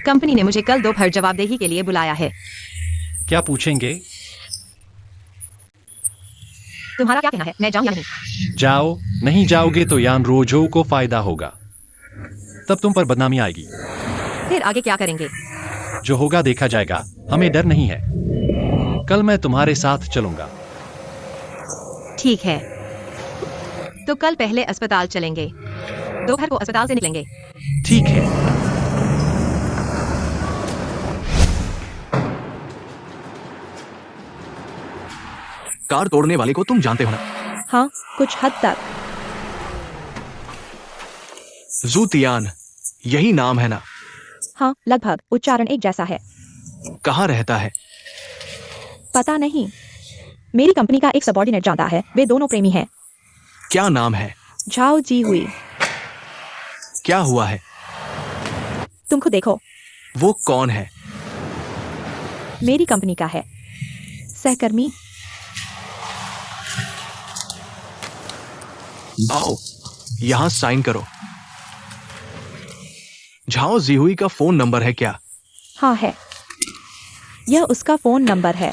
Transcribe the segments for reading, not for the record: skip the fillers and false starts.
Company ने मुझे कल दोपहर जवाबदेही के लिए बुलाया है। क्या पूछेंगे? तुम्हारा क्या कहना है, मैं जाऊं या नहीं? जाओ। नहीं जाओगे तो यान रोजो को फायदा होगा। तब तुम पर बदनामी आएगी। फिर आगे क्या करेंगे? जो होगा देखा जाएगा। हमें डर नहीं है। कल मैं तुम्हारे साथ चलूंगा। ठीक है, तो कल पहले अस्पताल चलेंगे, दोपहर को अस्पताल से निकलेंगे। ठीक है। कार तोड़ने वाले को तुम जानते हो ना? हाँ, कुछ हद तक। जू तियान, यही नाम है ना? हाँ, लगभग उच्चारण एक जैसा है। कहाँ रहता है? पता नहीं, मेरी कंपनी का एक सबऑर्डिनेट जानता है। वे दोनों प्रेमी हैं। क्या नाम है? झाओ जी हुई। क्या हुआ है? तुम खुद देखो। वो कौन है? मेरी कंपनी का है, सहकर्मी। आओ, यहाँ साइन करो। झाओ जीहुई का फोन नंबर है क्या? हाँ है, यह उसका फोन नंबर है।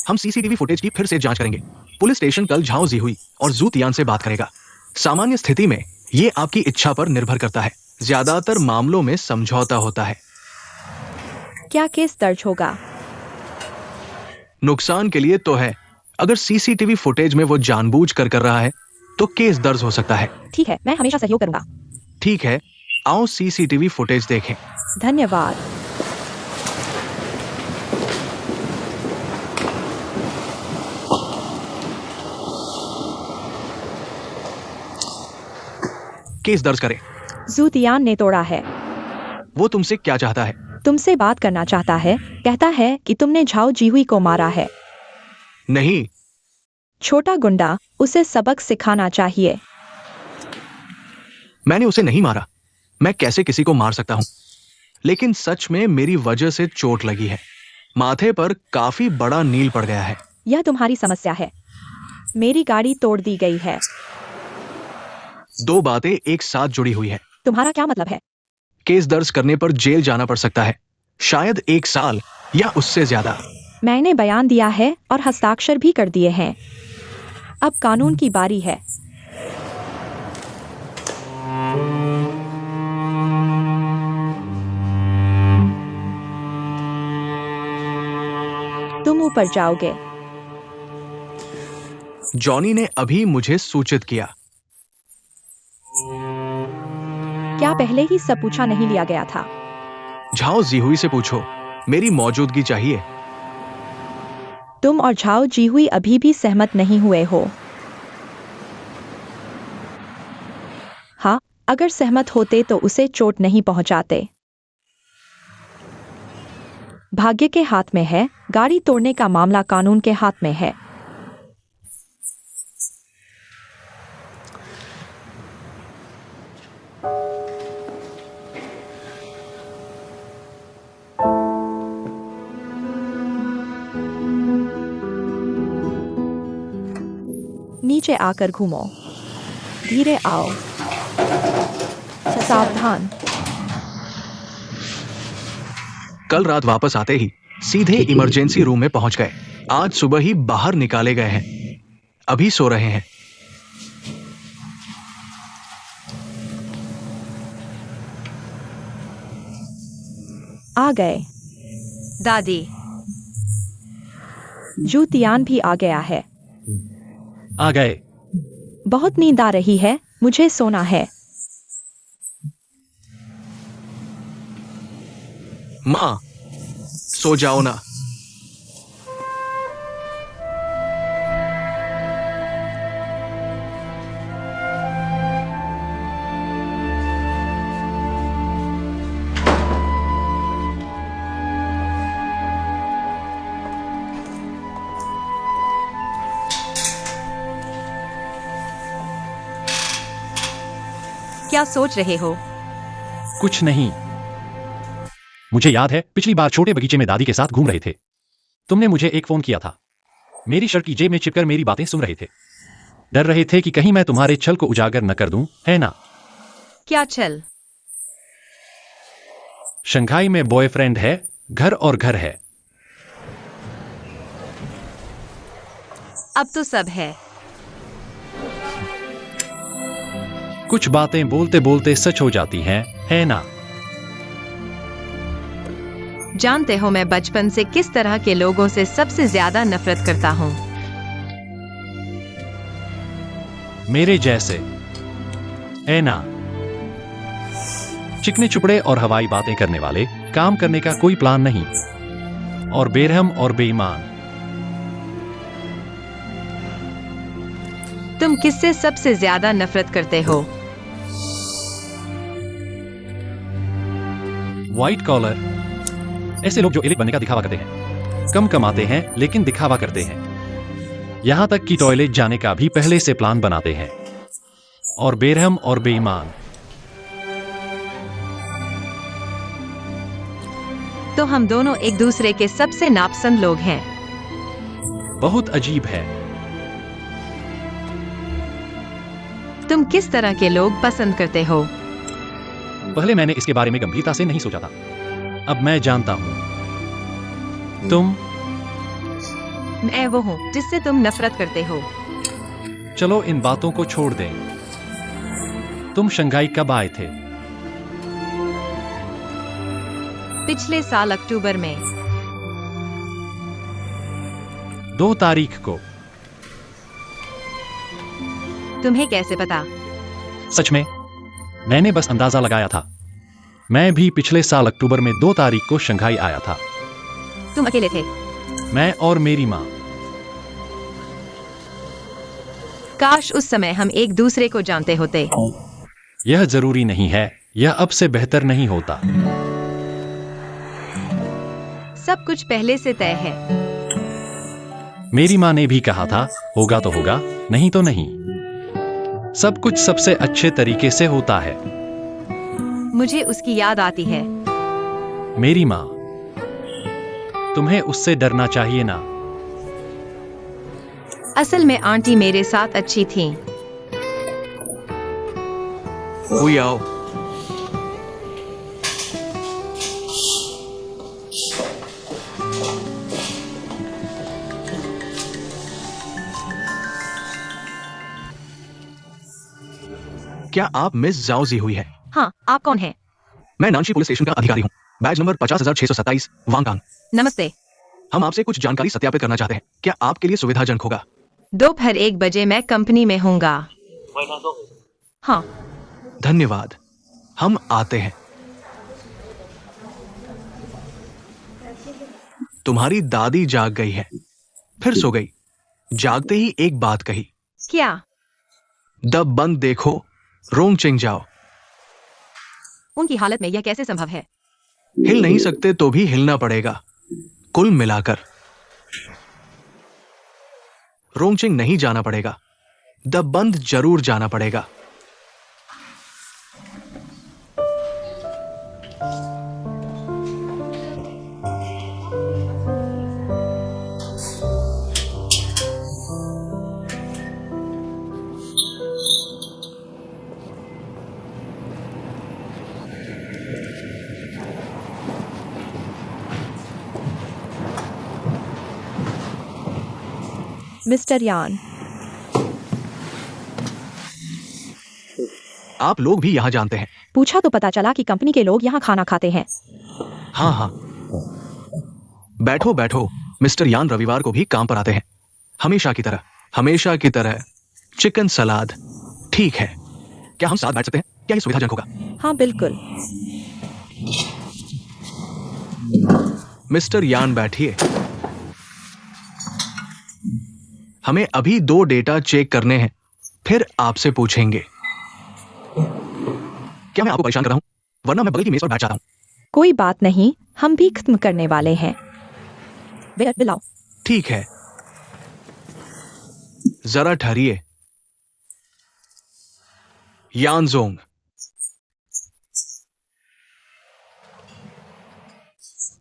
हम सीसीटीवी फुटेज की फिर से जांच करेंगे। पुलिस स्टेशन कल झाओ जीहुई और जू तियान से बात करेगा। सामान्य स्थिति में ये आपकी इच्छा पर निर्भर करता है। ज्यादातर मामलों में समझौता होता है। क्या केस दर्ज होगा? नुकसान के लिए तो है। अगर सीसीटीवी फुटेज में वो जानबूझ कर रहा है तो केस दर्ज हो सकता है। ठीक है, मैं हमेशा सहयोग करूंगा। ठीक है, आओ सीसीटीवी फुटेज देखें। धन्यवाद। केस दर्ज करें। जू तियान ने तोड़ा है। वो तुमसे क्या चाहता है? तुमसे बात करना चाहता है। कहता है कि तुमने झाओ जीहुई को मारा है। नहीं। छोटा गुंडा, उसे सबक सिखाना चाहिए। मैंने उसे नहीं मारा। मैं कैसे किसी को मार सकता हूं? लेकिन सच में मेरी वजह से चोट लगी है। माथे पर काफी बड़ा नील पड़ गया है। यह तुम्हारी समस्या है। मेरी गाड़ी तोड़ दी गई है। दो बातें एक साथ जुड़ी हुई है। तुम्हारा क्या मतलब है? केस दर्ज करने पर जेल जाना पड़ सकता है, शायद 1 साल या उससे ज्यादा। मैंने बयान दिया है और हस्ताक्षर भी कर दिए हैं। अब कानून की बारी है। तुम ऊपर जाओगे। जॉनी ने अभी मुझे सूचित किया। क्या पहले ही सब पूछा नहीं लिया गया था? झाओ जीहुई से पूछो, मेरी मौजूदगी चाहिए। तुम और झाओ जीहुई अभी भी सहमत नहीं हुए हो। हाँ, अगर सहमत होते तो उसे चोट नहीं पहुंचाते। भाग्य के हाथ में है, गाड़ी तोड़ने का मामला कानून के हाथ में है। नीचे आकर घूमो। धीरे आओ। सावधान। कल रात वापस आते ही सीधे इमरजेंसी रूम में पहुंच गए। आज सुबह ही बाहर निकाले गए हैं। अभी सो रहे हैं। आ गए। दादी, जू तियान भी आ गया है। आ गए। बहुत नींद आ रही है, मुझे सोना है। माँ, सो जाओ ना। क्या सोच रहे हो? कुछ नहीं। मुझे याद है पिछली बार छोटे बगीचे में दादी के साथ घूम रहे थे। तुमने मुझे एक फोन किया था। मेरी शर्ट की जेब में छिपकर मेरी बातें सुन रहे थे। डर रहे थे कि कहीं मैं तुम्हारे छल को उजागर न कर दूं, है ना? क्या छल? शंघाई में बॉयफ्रेंड है, घर और घर है। अब तो सब है। कुछ बातें बोलते बोलते सच हो जाती हैं, है ना? जानते हो मैं बचपन से किस तरह के लोगों से सबसे ज्यादा नफरत करता हूँ? मेरे जैसे, है ना? चिकने चुपड़े और हवाई बातें करने वाले, काम करने का कोई प्लान नहीं, और बेरहम और बेईमान। तुम किससे सबसे ज्यादा नफरत करते हो? व्हाइट कॉलर, ऐसे लोग जो एलिट बनने का दिखावा करते हैं, कम कमाते हैं लेकिन दिखावा करते हैं, यहां तक कि टॉयलेट जाने का भी पहले से प्लान बनाते हैं, और बेरहम और बेईमान। तो हम दोनों एक दूसरे के सबसे नापसंद लोग हैं। बहुत अजीब है। तुम किस तरह के लोग पसंद करते हो? पहले मैंने इसके बारे में गंभीरता से नहीं सोचा था, अब मैं जानता हूं। तुम? मैं वो हूँ जिससे तुम नफरत करते हो। चलो इन बातों को छोड़ दें। तुम शंघाई कब आए थे? पिछले साल अक्टूबर में। 2 तारीख को। तुम्हें कैसे पता? सच में, मैंने बस अंदाजा लगाया था। मैं भी पिछले साल अक्टूबर में 2 तारीख को शंघाई आया था। तुम अकेले थे? मैं और मेरी माँ। काश उस समय हम एक दूसरे को जानते होते। यह जरूरी नहीं है, यह अब से बेहतर नहीं होता। सब कुछ पहले से तय है। मेरी माँ ने भी कहा था, होगा तो होगा, नहीं तो नहीं। सब कुछ सबसे अच्छे तरीके से होता है। मुझे उसकी याद आती है। मेरी माँ। तुम्हें उससे डरना चाहिए ना। असल में आंटी मेरे साथ अच्छी थी। हुई आओ। क्या आप मिस जाओ जी हुई है? हाँ, आप कौन हैं? मैं नानशी पुलिस स्टेशन का अधिकारी हूँ। बैज नंबर 50,627 वांगकांग। नमस्ते। हम आपसे कुछ जानकारी सत्यापित करना चाहते हैं। क्या आपके लिए सुविधाजनक होगा? दोपहर 1 बजे मैं कंपनी में हूँगा। हाँ। धन्यवाद, हम आते हैं। तुम्हारी दादी जाग गई है, फिर सो गई। जागते ही एक बात कही, क्या? द बंद देखो, रोंगचिंग जाओ। उनकी हालत में यह कैसे संभव है? हिल नहीं सकते तो भी हिलना पड़ेगा। कुल मिलाकर रोंगचिंग नहीं जाना पड़ेगा, द बंद जरूर जाना पड़ेगा। मिस्टर यान, आप लोग भी यहां जानते हैं। पूछा तो पता चला कि कंपनी के लोग यहाँ खाना खाते हैं। हाँ हाँ, बैठो बैठो। मिस्टर यान रविवार को भी काम पर आते हैं, हमेशा की तरह चिकन सलाद। ठीक है, क्या हम साथ बैठ सकते हैं? क्या ये सुविधाजनक होगा? हाँ बिल्कुल। मिस्टर यान बैठिए। हमें अभी 2 डेटा चेक करने हैं, फिर आपसे पूछेंगे। क्या मैं आपको परेशान कर रहा हूं? वरना मैं बगल की मेज पर बैठ जाता हूं। कोई बात नहीं, हम भी खत्म करने वाले हैं। वेयर बुलाओ। ठीक है, जरा ठहरिए। यानजोंग,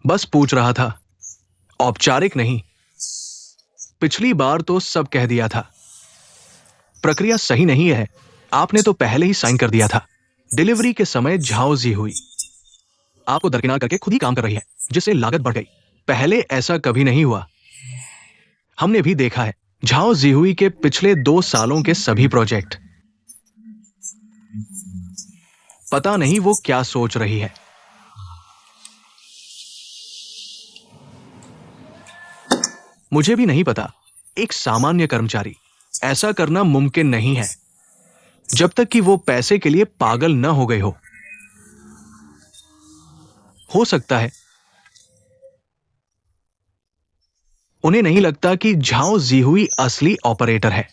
बस पूछ रहा था, औपचारिक नहीं। पिछली बार तो सब कह दिया था। प्रक्रिया सही नहीं है, आपने तो पहले ही साइन कर दिया था। डिलीवरी के समय झाओजी हुई। आपको दरकिनार करके खुद ही काम कर रही है, जिससे लागत बढ़ गई। पहले ऐसा कभी नहीं हुआ। हमने भी देखा है झाओ जीहुई के पिछले 2 सालों के सभी प्रोजेक्ट। पता नहीं वो क्या सोच रही है। मुझे भी नहीं पता। एक सामान्य कर्मचारी ऐसा करना मुमकिन नहीं है जब तक कि वो पैसे के लिए पागल न हो गए हो सकता है उन्हें नहीं लगता कि झाओ जीहुई असली ऑपरेटर है।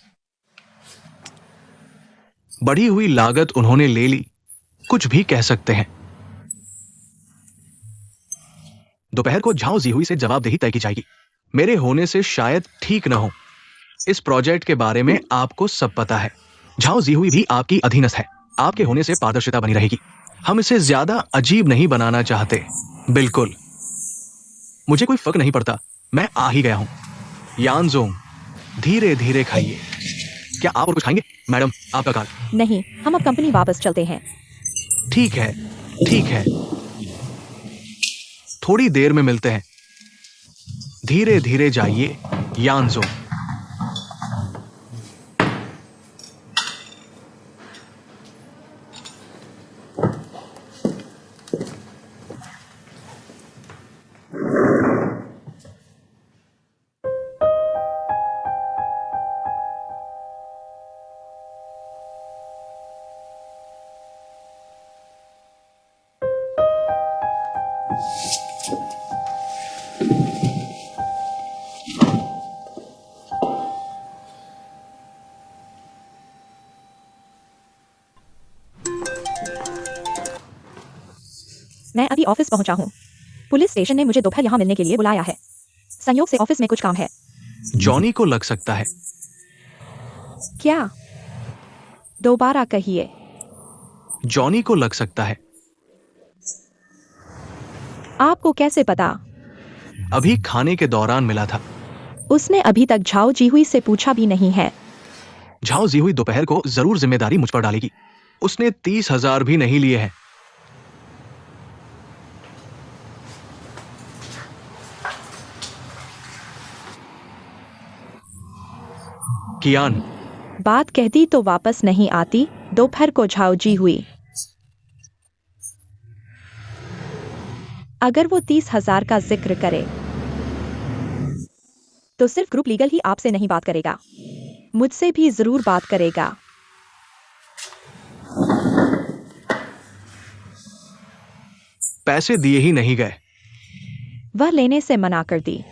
बढ़ी हुई लागत उन्होंने ले ली, कुछ भी कह सकते हैं। दोपहर को झाओ जीहुई से जवाबदेही तय की जाएगी। मेरे होने से शायद ठीक न हो। इस प्रोजेक्ट के बारे में आपको सब पता है। झाओ जीहुई भी आपकी अधीनस्थ है। आपके होने से पारदर्शिता बनी रहेगी। हम इसे ज्यादा अजीब नहीं बनाना चाहते। बिल्कुल, मुझे कोई फर्क नहीं पड़ता। मैं आ ही गया हूं। यानजोंग, धीरे धीरे खाइए। क्या आप और कुछ खाएंगे? मैडम, आपका कार्ड। नहीं, हम अब कंपनी वापस चलते हैं। ठीक है, ठीक है। थोड़ी देर में मिलते हैं। धीरे धीरे जाइए, यानजोंग। मैं अभी ऑफिस पहुंचा हूं। पुलिस स्टेशन ने मुझे दोपहर यहां मिलने के लिए बुलाया है। संयोग से ऑफिस में कुछ काम है। जॉनी को लग सकता है। क्या? दोबारा कहिए। जॉनी को लग सकता है। आपको कैसे पता? अभी खाने के दौरान मिला था। उसने अभी तक झाओ जीहुई से पूछा भी नहीं है। झाओ जीहुई दोपहर को जरूर जिम्मेदारी मुझ पर डालेगी। उसने 30,000 भी नहीं लिए हैं। कियान, बात कहती तो वापस नहीं आती। दोपहर को झाओ जीहुई। अगर वो 30,000 का जिक्र करे तो सिर्फ ग्रुप लीगल ही आपसे नहीं बात करेगा, मुझसे भी जरूर बात करेगा। पैसे दिए ही नहीं गए। वह लेने से मना कर दी।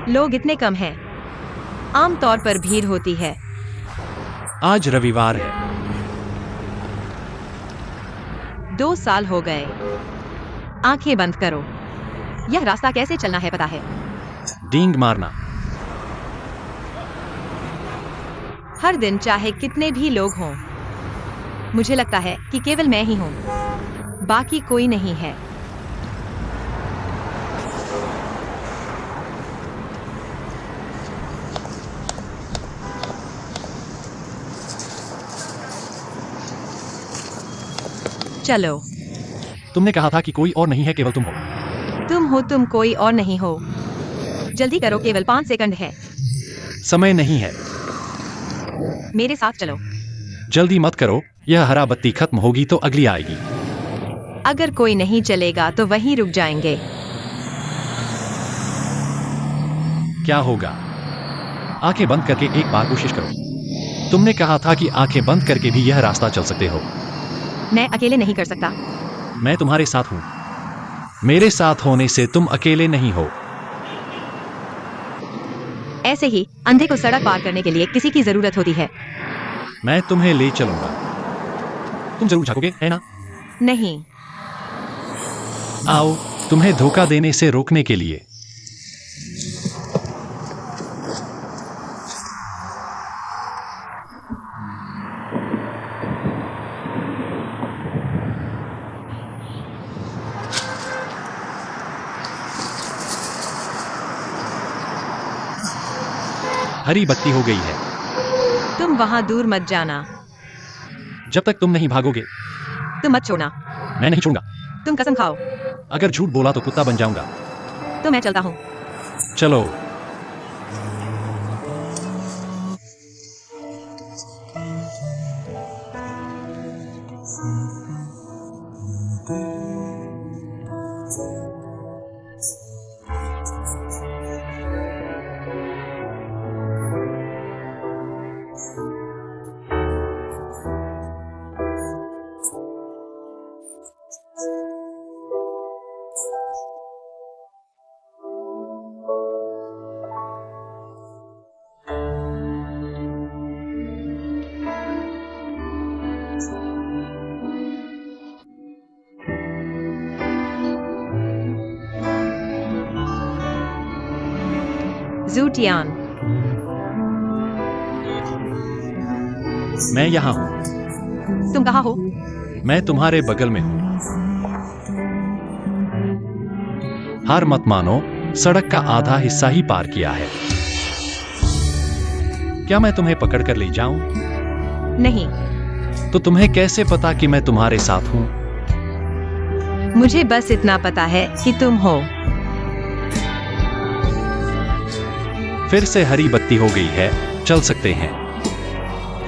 लोग इतने कम हैं। आमतौर पर भीड़ होती है। आज रविवार है। 2 साल हो गए। आंखें बंद करो। यह रास्ता कैसे चलना है पता है। डींग मारना। हर दिन चाहे कितने भी लोग हों। मुझे लगता है कि केवल मैं ही हूं, बाकी कोई नहीं है। चलो। तुमने कहा था कि कोई और नहीं है, केवल तुम हो। तुम हो, तुम कोई और नहीं हो। जल्दी करो, केवल 5 सेकंड है। समय नहीं है। मेरे साथ चलो। जल्दी मत करो, यह हरा बत्ती खत्म होगी तो अगली आएगी। अगर कोई नहीं चलेगा तो वहीं रुक जाएंगे। क्या होगा? आंखें बंद करके एक बार कोशिश करो। तुमने कहा था कि आंखें बंद करके भी यह रास्ता चल सकते हो। मैं अकेले नहीं कर सकता। मैं तुम्हारे साथ हूं। मेरे साथ होने से तुम अकेले नहीं हो। ऐसे ही अंधे को सड़क पार करने के लिए किसी की जरूरत होती है। मैं तुम्हें ले चलूंगा। तुम जरूर झाँकोगे, है ना? नहीं। आओ, तुम्हें धोखा देने से रोकने के लिए। हरी बत्ती हो गई है। तुम वहां दूर मत जाना। जब तक तुम नहीं भागोगे तुम मत छोड़ना। मैं नहीं छोड़ूंगा। तुम कसम खाओ। अगर झूठ बोला तो कुत्ता बन जाऊंगा। तो मैं चलता हूँ। चलो। जूटियान। मैं यहाँ हूँ। तुम कहाँ हो? मैं तुम्हारे बगल में हूँ। हार मत मानो, सड़क का आधा हिस्सा ही पार किया है। क्या मैं तुम्हें पकड़ कर ले जाऊं? नहीं। तो तुम्हें कैसे पता कि मैं तुम्हारे साथ हूं? मुझे बस इतना पता है कि तुम हो। फिर से हरी बत्ती हो गई है, चल सकते हैं।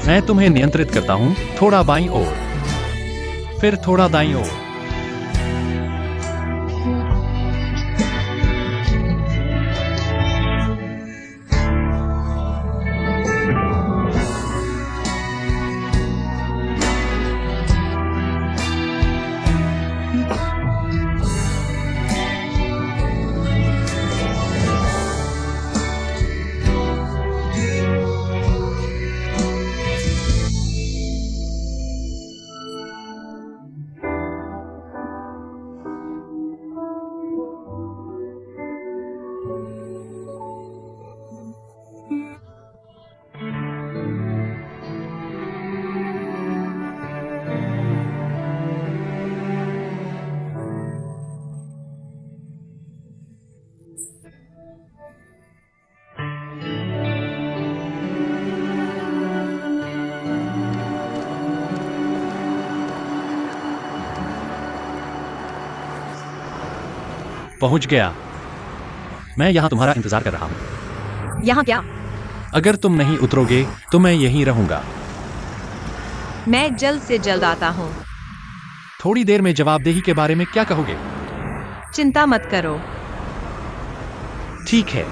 मैं तुम्हें नियंत्रित करता हूं, थोड़ा बाईं ओर, फिर थोड़ा दाईं ओर। पहुंच गया। मैं यहां तुम्हारा इंतजार कर रहा हूं। यहाँ क्या? अगर तुम नहीं उतरोगे तो मैं यहीं रहूंगा। मैं जल्द से जल्द आता हूँ। थोड़ी देर में जवाबदेही के बारे में क्या कहोगे? चिंता मत करो। ठीक है।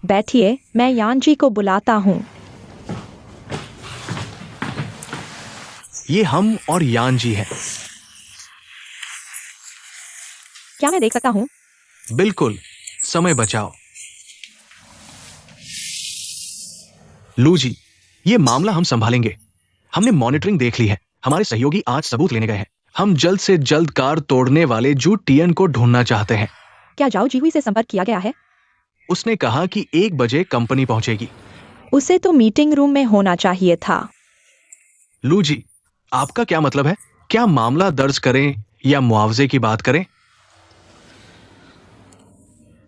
बैठिए, मैं यान जी को बुलाता हूँ। ये हम और यान जी हैं। क्या मैं देख सकता हूँ? बिल्कुल, समय बचाओ। लू जी, ये मामला हम संभालेंगे। हमने मॉनिटरिंग देख ली है। हमारे सहयोगी आज सबूत लेने गए हैं। हम जल्द से जल्द कार तोड़ने वाले जू टियन को ढूंढना चाहते हैं। क्या जाओ जीहुई से संपर्क किया गया है? उसने कहा कि 1 बजे कंपनी पहुंचेगी। उसे तो मीटिंग रूम में होना चाहिए था। लू जी, आपका क्या मतलब है? क्या मामला दर्ज करें या मुआवजे की बात करें?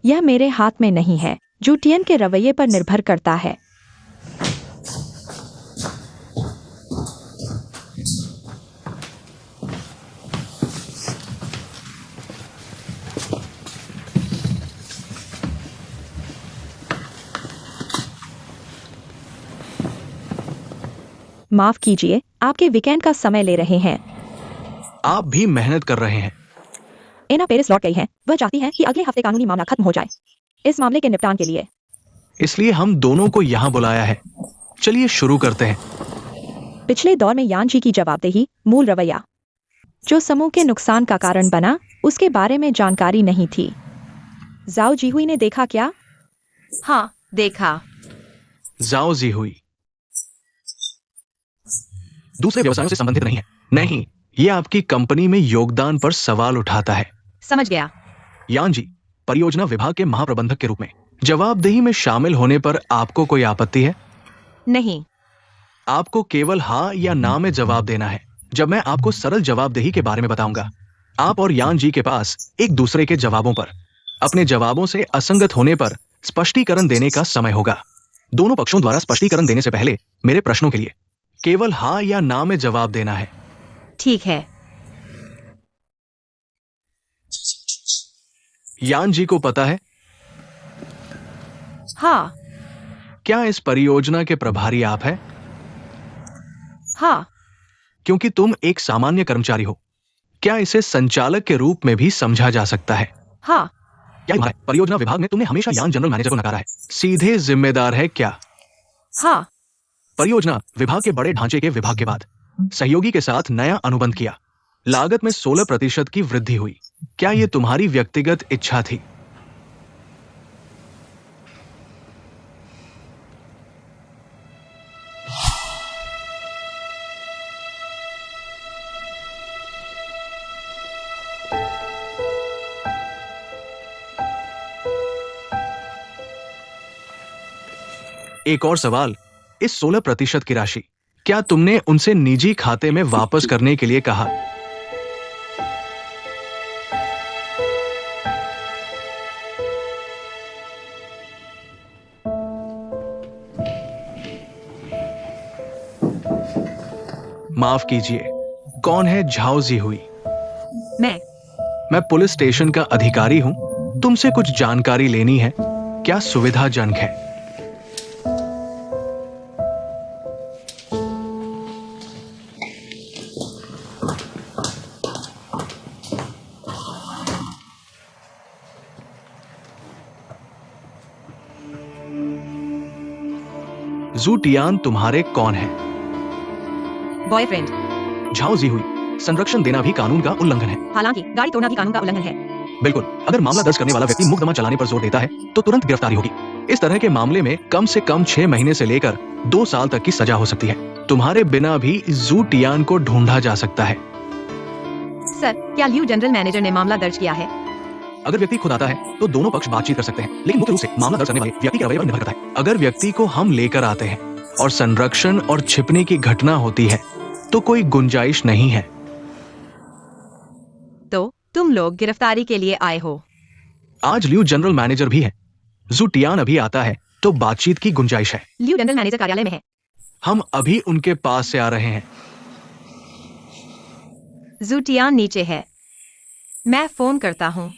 यह मेरे हाथ में नहीं है। जूटियन के रवैये पर निर्भर करता है। माफ कीजिए, आपके वीकेंड का समय ले रहे हैं। आप भी मेहनत कर रहे हैं। एना पेरिस लौट गई हैं। वह चाहती हैं कि अगले हफ्ते कानूनी मामला खत्म हो जाए। इस मामले के निपटान के लिए इसलिए हम दोनों को यहां बुलाया है। चलिए शुरू करते हैं। पिछले दौर में यान जी की जवाबदेही, मूल रवैया जो समूह के नुकसान का कारण बना, उसके बारे में जानकारी नहीं थी। जाओ जीहुई ने देखा क्या? हाँ, देखा। जाओ जीहुई दूसरे व्यवसायों से संबंधित नहीं है। नहीं, ये आपकी कंपनी में योगदान पर सवाल उठाता है। समझ गया। यान जी, परियोजना विभाग के महाप्रबंधक के रूप में जवाबदेही में शामिल होने पर आपको कोई आपत्ति है? नहीं। आपको केवल हाँ या ना में जवाब देना है। जब मैं आपको सरल जवाबदेही के बारे में बताऊंगा, आप और यान जी के पास एक दूसरे के जवाबों पर, अपने जवाबों से असंगत होने पर स्पष्टीकरण देने का समय होगा। दोनों पक्षों द्वारा स्पष्टीकरण देने से पहले मेरे प्रश्नों के लिए केवल हाँ या ना में जवाब देना है। ठीक है। यान जी को पता है? हाँ। क्या इस परियोजना के प्रभारी आप हैं? हाँ। क्योंकि तुम एक सामान्य कर्मचारी हो, क्या इसे संचालक के रूप में भी समझा जा सकता है? हाँ। क्या तुम्हारे परियोजना विभाग ने तुमने हमेशा यान जनरल मैनेजर को नकारा है? सीधे जिम्मेदार है क्या? हाँ। परियोजना विभाग के बड़े ढांचे के विभाग के बाद सहयोगी के साथ नया अनुबंध किया, लागत में 16% की वृद्धि हुई। क्या यह तुम्हारी व्यक्तिगत इच्छा थी? एक और सवाल, इस 16% की राशि क्या तुमने उनसे निजी खाते में वापस करने के लिए कहा? माफ कीजिए, कौन है झाओ जीहुई? मैं पुलिस स्टेशन का अधिकारी हूं। तुमसे कुछ जानकारी लेनी है। क्या सुविधाजनक है? जू टियान तुम्हारे कौन है? बॉयफ्रेंड। झाओ जीहुई, संरक्षण देना भी कानून का उल्लंघन है। हालांकि गाड़ी तोड़ना भी कानून का उल्लंघन है। बिल्कुल, अगर मामला दर्ज करने वाला व्यक्ति मुकदमा चलाने पर जोर देता है तो तुरंत गिरफ्तारी होगी। इस तरह के मामले में कम से कम 6 महीने से लेकर 2 साल तक की सजा हो सकती है। तुम्हारे बिना भी जू टियान को ढूंढा जा सकता है। सर, क्या लियू जनरल मैनेजर ने मामला दर्ज किया है? अगर व्यक्ति खुद आता है तो दोनों पक्ष बातचीत कर सकते हैं, लेकिन मुख्य रूप से मामला दर्ज करने वाले व्यक्ति के रवैये पर निर्भर करता है। अगर व्यक्ति को हम लेकर आते हैं और संरक्षण और छिपने की घटना होती है तो कोई गुंजाइश नहीं है। तो तुम लोग गिरफ्तारी के लिए आए हो? आज लियू जनरल मैनेजर भी है। जू टियान अभी आता है तो बातचीत की गुंजाइश है। लियू जनरल मैनेजर कार्यालय में है। हम अभी उनके पास से आ रहे हैं। जूटियान नीचे है। मैं फोन करता हूँ।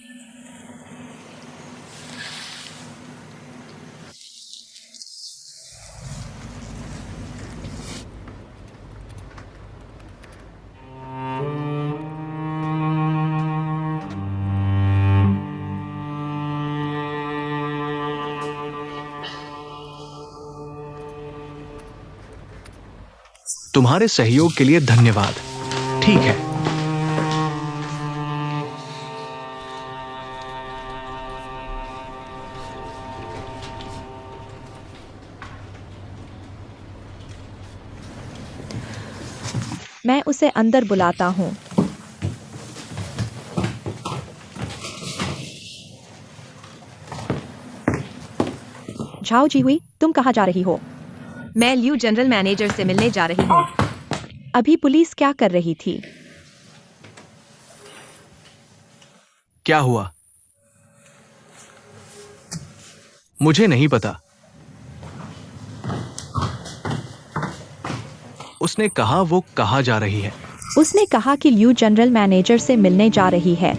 तुम्हारे सहयोग के लिए धन्यवाद। ठीक है। मैं उसे अंदर बुलाता हूँ। झाओ जीहुई, तुम कहाँ जा रही हो? मैं लियू जनरल मैनेजर से मिलने जा रही हूँ। अभी पुलिस क्या कर रही थी? क्या हुआ? मुझे नहीं पता। उसने कहा वो कहाँ जा रही है? उसने कहा कि लियू जनरल मैनेजर से मिलने जा रही है।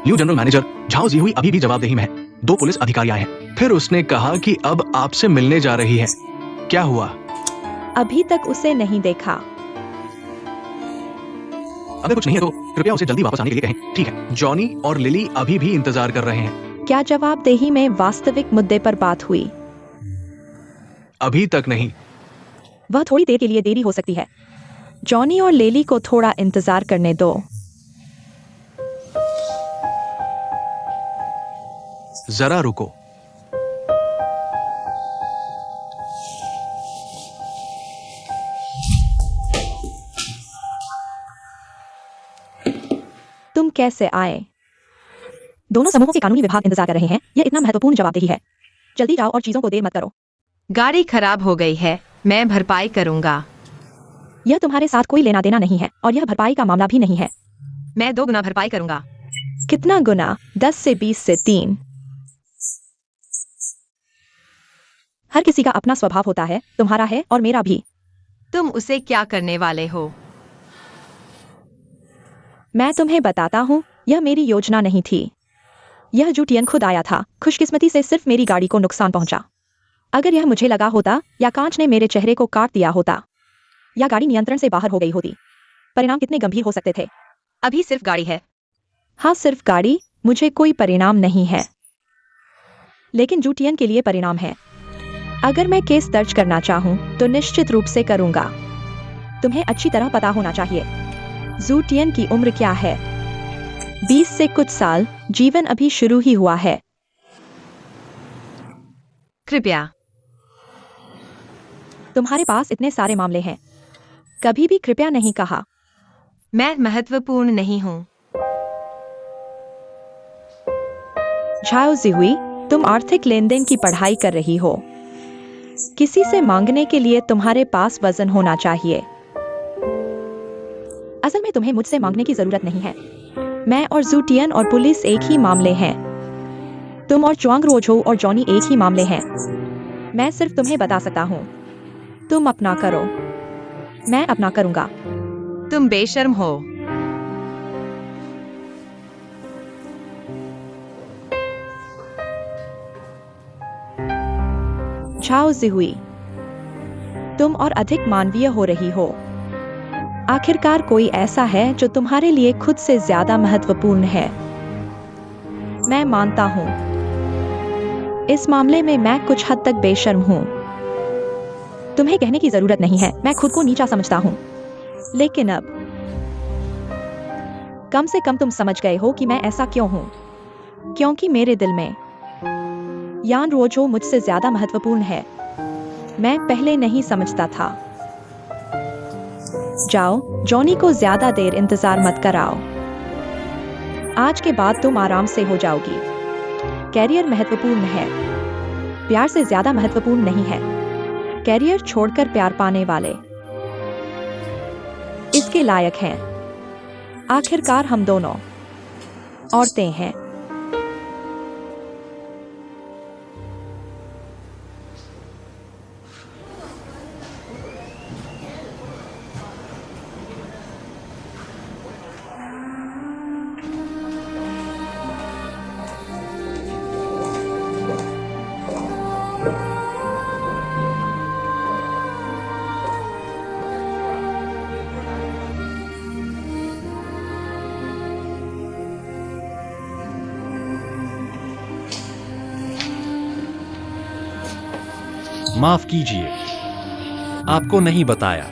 लियू जनरल मैनेजर झाओ जीहुई अभी भी जवाबदेही में है। 2 पुलिस अधिकारी आए हैं। फिर उसने कहा कि अब आपसे मिलने जा रही है। क्या हुआ? अभी तक उसे नहीं देखा। अगर कुछ नहीं है तो कृपया उसे जल्दी वापस आने के लिए कहें। ठीक है। जॉनी और लिली अभी भी इंतजार कर रहे हैं। क्या जवाबदेही में वास्तविक मुद्दे पर बात हुई? अभी तक नहीं। वह थोड़ी देर के लिए देरी हो सकती है। जॉनी और लेली को थोड़ा इंतजार करने दो। जरा रुको। तुम कैसे आए? दोनों समूहों के कानूनी विभाग इंतजार कर रहे हैं। यह इतना महत्वपूर्ण जवाबदेही है। जल्दी जाओ और चीजों को देर मत करो। गाड़ी खराब हो गई है, मैं भरपाई करूंगा। यह तुम्हारे साथ कोई लेना देना नहीं है और यह भरपाई का मामला भी नहीं है। मैं 2 गुना भरपाई करूंगा। कितना गुना? 10 से 20 से 3। हर किसी का अपना स्वभाव होता है, तुम्हारा है और मेरा भी। तुम उसे क्या करने वाले हो? मैं तुम्हें बताता हूँ, यह मेरी योजना नहीं थी। यह जूटियन खुद आया था। खुशकिस्मती से सिर्फ मेरी गाड़ी को नुकसान पहुंचा। अगर यह मुझे लगा होता या कांच ने मेरे चेहरे को काट दिया होता या गाड़ी नियंत्रण से बाहर हो गई होती, परिणाम कितने गंभीर हो सकते थे। अभी सिर्फ गाड़ी है। हाँ, सिर्फ गाड़ी। मुझे कोई परिणाम नहीं है, लेकिन जूटियन के लिए परिणाम है। अगर मैं केस दर्ज करना चाहूं तो निश्चित रूप से करूंगा। तुम्हें अच्छी तरह पता होना चाहिए, जूटियन की उम्र क्या है। 20 से कुछ साल। जीवन अभी शुरू ही हुआ है। कृपया। तुम्हारे पास इतने सारे मामले हैं। कभी भी कृपया नहीं कहा। मैं महत्वपूर्ण नहीं हूँ। झाओ जिहुई, तुम आर्थिक लेनदेन की पढ़ाई कर रही हो। किसी से मांगने के लिए तुम्हारे पास वजन होना चाहिए। असल में तुम्हें मुझसे मांगने की जरूरत नहीं है। मैं और जूटियन और पुलिस एक ही मामले हैं। तुम और च्वांग रोजो और जॉनी एक ही मामले हैं। मैं सिर्फ तुम्हें बता सकता हूँ। तुम अपना करो, मैं अपना करूंगा। तुम बेशर्म हो। झाओ जिहुई, तुम और अधिक मानवीय हो रही हो। आखिरकार कोई ऐसा है जो तुम्हारे लिए खुद से ज्यादा महत्वपूर्ण है। मैं मानता हूं, इस मामले में मैं कुछ हद तक बेशर्म हूं। तुम्हें कहने की जरूरत नहीं है, मैं खुद को नीचा समझता हूं। लेकिन अब कम से कम तुम समझ गए हो कि मैं ऐसा क्यों हूं। क्योंकि मेरे दिल में यान रोजो मुझसे ज्यादा महत्वपूर्ण है। मैं पहले नहीं समझता था। जाओ, जॉनी को ज्यादा देर इंतजार मत कराओ। आज के बाद तुम आराम से हो जाओगी। कैरियर महत्वपूर्ण है, प्यार से ज्यादा महत्वपूर्ण नहीं है। कैरियर छोड़कर प्यार पाने वाले इसके लायक हैं। आखिरकार हम दोनों औरतें हैं। माफ कीजिए, आपको नहीं बताया।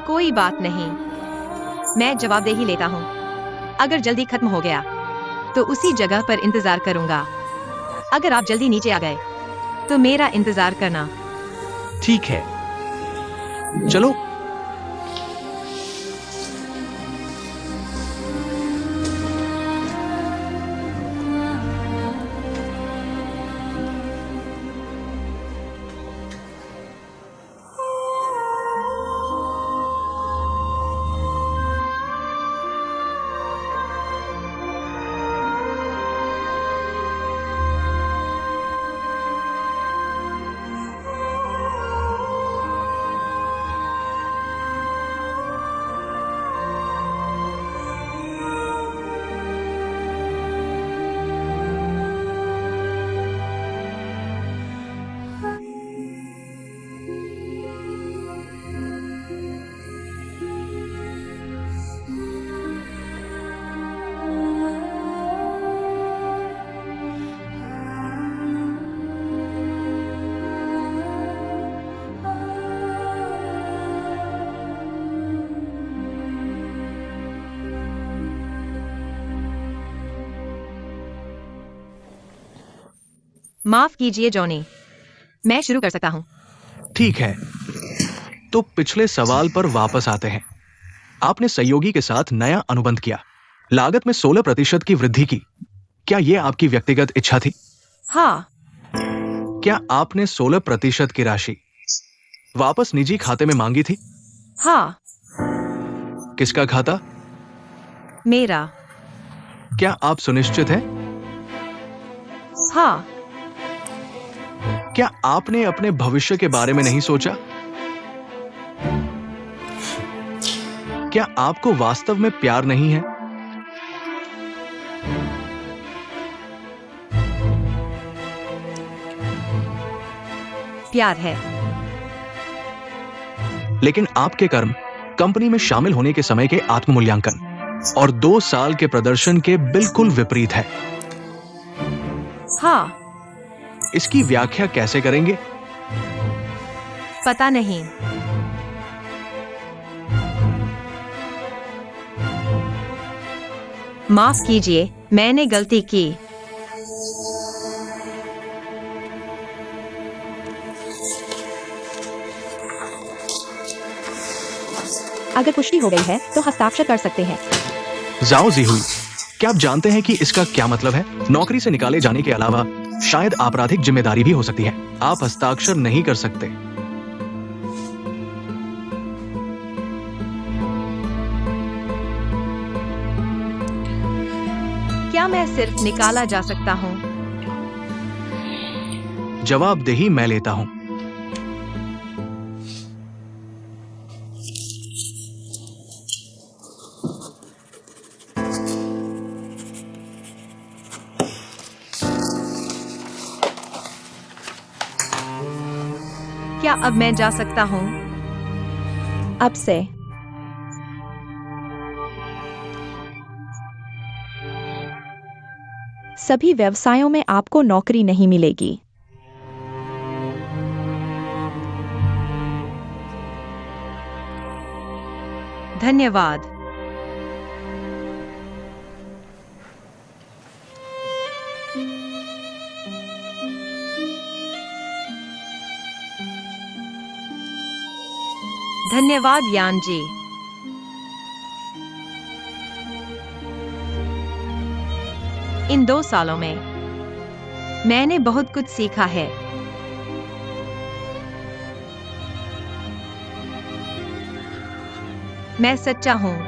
कोई बात नहीं, मैं जवाबदेही लेता हूँ। अगर जल्दी खत्म हो गया तो उसी जगह पर इंतजार करूंगा। अगर आप जल्दी नीचे आ गए तो मेरा इंतजार करना। ठीक है। चलो। माफ कीजिए जॉनी, मैं शुरू कर सकता हूँ। ठीक है, तो पिछले सवाल पर वापस आते हैं। आपने सहयोगी के साथ नया अनुबंध किया, लागत में 16% की वृद्धि की। क्या यह आपकी व्यक्तिगत इच्छा थी? हाँ, क्या आपने 16% की राशि वापस निजी खाते में मांगी थी? हाँ, किसका खाता? मेरा। क्या आप सुनिश्चित हैं? हाँ, क्या आपने अपने भविष्य के बारे में नहीं सोचा? क्या आपको वास्तव में प्यार नहीं है? प्यार है। लेकिन आपके कर्म कंपनी में शामिल होने के समय के आत्ममूल्यांकन और 2 साल के प्रदर्शन के बिल्कुल विपरीत है। हाँ, इसकी व्याख्या कैसे करेंगे? पता नहीं। माफ कीजिए, मैंने गलती की। अगर पुष्टि हो गई है तो हस्ताक्षर कर सकते हैं। जाओ जीहुई, क्या आप जानते हैं कि इसका क्या मतलब है? नौकरी से निकाले जाने के अलावा शायद आपराधिक जिम्मेदारी भी हो सकती है। आप हस्ताक्षर नहीं कर सकते। क्या मैं सिर्फ निकाला जा सकता हूँ? जवाबदेही मैं लेता हूं। क्या अब मैं जा सकता हूँ? अब से सभी व्यवसायों में आपको नौकरी नहीं मिलेगी। धन्यवाद। धन्यवाद यान जी। इन 2 सालों में मैंने बहुत कुछ सीखा है। मैं सच्चा हूँ।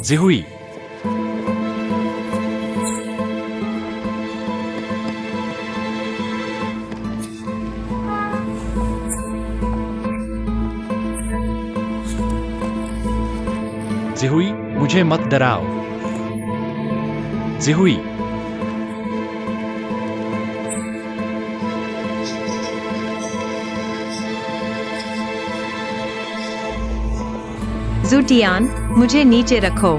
जिहुई, जिहुई, मुझे मत डराओ। जिहुई, जूटियान, मुझे नीचे रखो।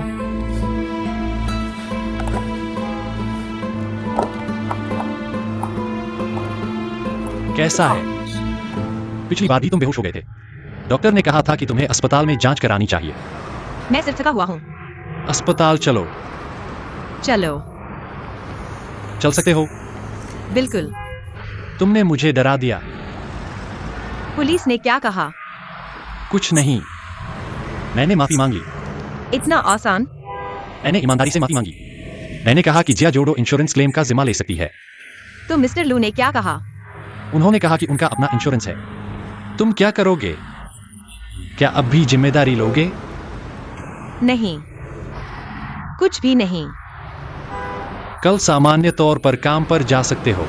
कैसा है? पिछली बार भी तुम बेहोश हो गए थे। डॉक्टर ने कहा था कि तुम्हें अस्पताल में जांच करानी चाहिए। मैं सिर्फ थका हुआ हूँ। अस्पताल चलो। चलो। चल सकते हो? बिल्कुल। तुमने मुझे डरा दिया। पुलिस ने क्या कहा? कुछ नहीं, मैंने माफी मांगी। इतना आसान? मैंने ईमानदारी से माफी मांगी। मैंने कहा कि जिया जोडो इंश्योरेंस क्लेम का जिम्मा ले सकती है। तो मिस्टर लू ने क्या कहा? उन्होंने कहा कि उनका अपना इंश्योरेंस है। तुम क्या करोगे? क्या अब भी जिम्मेदारी लोगे? नहीं, कुछ भी नहीं। कल सामान्य तौर पर काम पर जा सकते हो।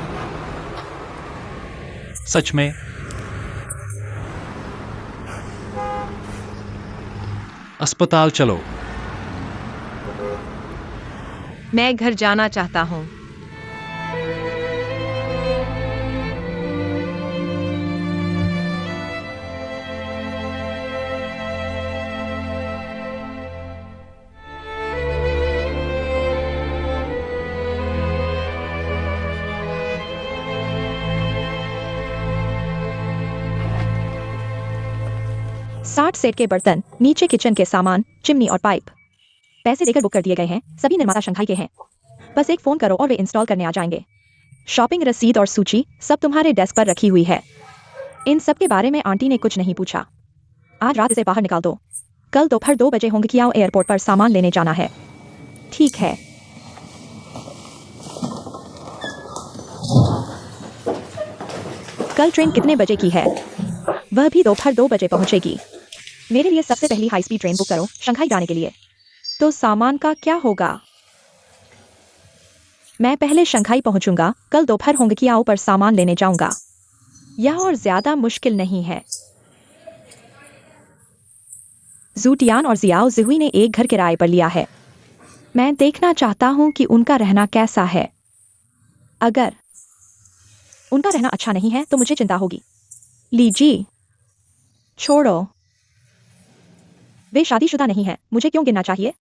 सच में? अस्पताल चलो। मैं घर जाना चाहता हूँ। साठ सेट के बर्तन, नीचे किचन के सामान, चिमनी और पाइप। पैसे देकर बुक कर दिए गए हैं। सभी निर्माता शंघाई के हैं। बस एक फोन करो और वे इंस्टॉल करने आ जाएंगे। शॉपिंग रसीद और सूची सब तुम्हारे डेस्क पर रखी हुई है। इन सब के बारे में आंटी ने कुछ नहीं पूछा। आज रात इसे बाहर निकाल दो। कल दोपहर 2 बजे होंगकियाओ एयरपोर्ट पर सामान लेने जाना है। ठीक है। कल ट्रेन कितने बजे की है? वह भी दोपहर 2 बजे पहुंचेगी। मेरे लिए सबसे पहली हाई स्पीड ट्रेन बुक करो शंघाई जाने के लिए। तो सामान का क्या होगा? मैं पहले शंघाई पहुंचूंगा। कल दोपहर होंगकियाओ पर सामान लेने जाऊंगा। यह और ज्यादा मुश्किल नहीं है। जूटियान और जियाओ जिहुई ने एक घर किराए पर लिया है। मैं देखना चाहता हूं कि उनका रहना कैसा है। अगर उनका रहना अच्छा नहीं है तो मुझे चिंता होगी। लीजिए, छोड़ो। वे शादीशुदा नहीं है। मुझे क्यों गिनना चाहिए?